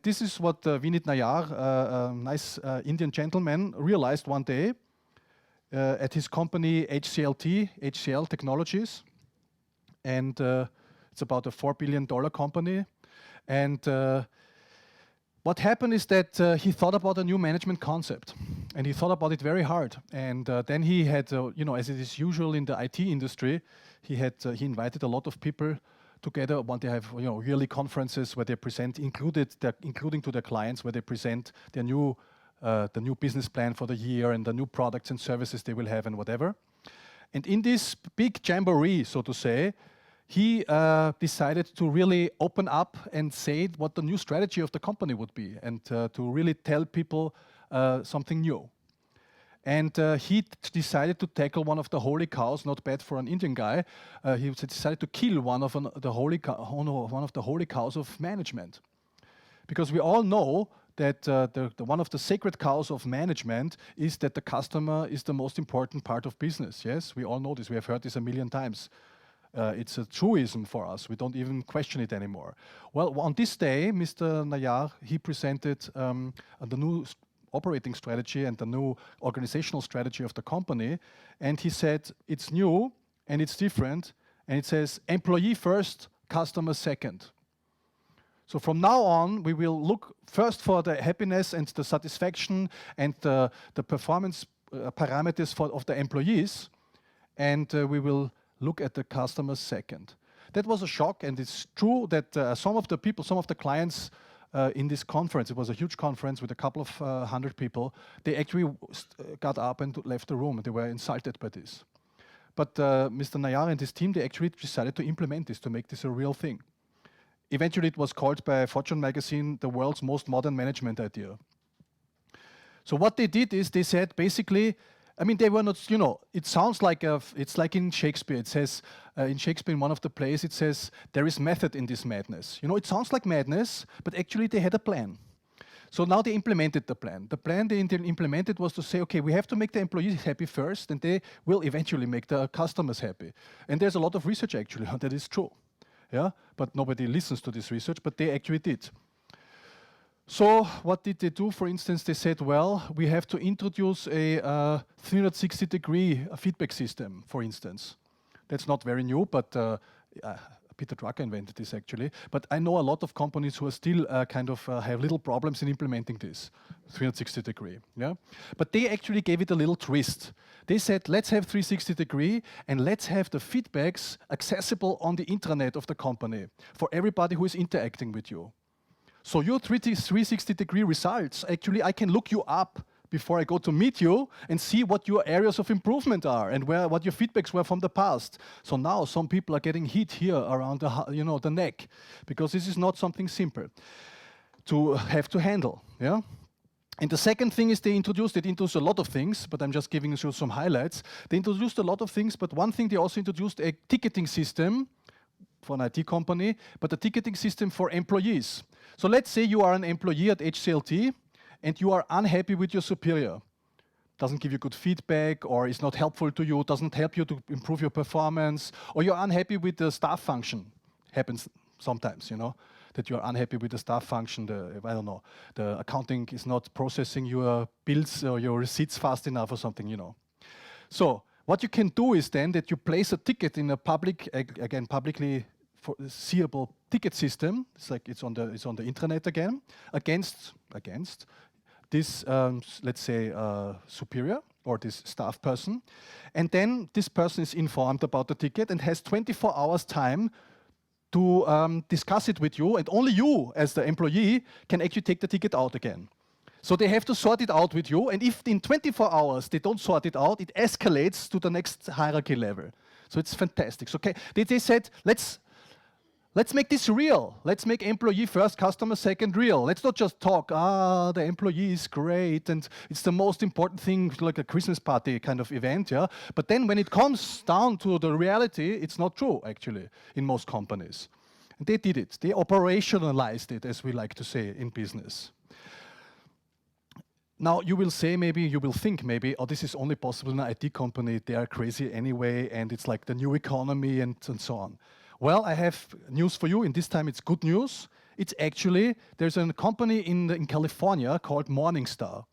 And this is what Vinit Nayar, a nice Indian gentleman, realized one day at his company HCLT, HCL Technologies. And it's about a $4 billion company. And what happened is that he thought about a new management concept. And he thought about it very hard. And then he had, as it is usual in the IT industry, he invited a lot of people together. They have yearly conferences where they present, including to their clients, where they present their new the new business plan for the year and the new products and services they will have and whatever. And in this big jamboree, so to say, he decided to really open up and say what the new strategy of the company would be, and to really tell people something new. And he decided to tackle one of the holy cows, not bad for an Indian guy. He decided to kill one of the holy cows of management. Because we all know that one of the sacred cows of management is that the customer is the most important part of business. Yes, we all know this. We have heard this a million times. It's a truism for us. We don't even question it anymore. Well, on this day, Mr. Nayar, he presented the new operating strategy and the new organizational strategy of the company. And he said, it's new and it's different. And it says, employee first, customer second. So from now on, we will look first for the happiness and the satisfaction and the performance parameters of the employees. And we will look at the customers second. That was a shock, and it's true that some of the clients in this conference, it was a huge conference with a couple of hundred people, they actually got up and left the room. They were insulted by this. But Mr. Nayar and his team, they actually decided to implement this, to make this a real thing. Eventually, it was called by Fortune magazine the world's most modern management idea. So what they did is they said, basically, I mean, they were not, it sounds like, it's like in Shakespeare. It says, in Shakespeare, in one of the plays, it says, there is method in this madness. It sounds like madness, but actually they had a plan. So now they implemented the plan. The plan they implemented was to say, okay, we have to make the employees happy first, and they will eventually make the customers happy. And there's a lot of research, actually, that is true. Yeah, but nobody listens to this research, but they actually did. So what did they do? For instance, they said, well, we have to introduce a 360-degree feedback system, for instance. That's not very new, but Peter Drucker invented this, actually. But I know a lot of companies who are still have little problems in implementing this 360-degree. Yeah? But they actually gave it a little twist. They said, let's have 360-degree, and let's have the feedbacks accessible on the intranet of the company for everybody who is interacting with you. So your 360-degree results, actually, I can look you up before I go to meet you and see what your areas of improvement are and what your feedbacks were from the past. So now some people are getting hit here around the neck, because this is not something simple to have to handle. Yeah. And the second thing is they introduced a lot of things, but I'm just giving you some highlights. They introduced a lot of things, but one thing, they also introduced a ticketing system for an IT company, but a ticketing system for employees. So let's say you are an employee at HCLT and you are unhappy with your superior. Doesn't give you good feedback, or is not helpful to you, doesn't help you to improve your performance, or you're unhappy with the staff function. Happens sometimes, that you're unhappy with the staff function, the accounting is not processing your bills or your receipts fast enough or something, So what you can do is then that you place a ticket in a publicly seeable ticket system. It's like it's on the intranet again, against this let's say superior or this staff person, and then this person is informed about the ticket and has 24 hours time to discuss it with you, and only you as the employee can actually take the ticket out again. So they have to sort it out with you, and if in 24 hours they don't sort it out, it escalates to the next hierarchy level. So it's fantastic. So they said, let's make this real. Let's make employee first, customer second real. Let's not just talk, the employee is great and it's the most important thing, like a Christmas party kind of event, yeah? But then when it comes down to the reality, it's not true, actually, in most companies. And they did it. They operationalized it, as we like to say in business. Now, you will think maybe, oh, this is only possible in an IT company. They are crazy anyway, and it's like the new economy and so on. Well, I have news for you, and this time it's good news. It's actually, there's a company in California called Morningstar.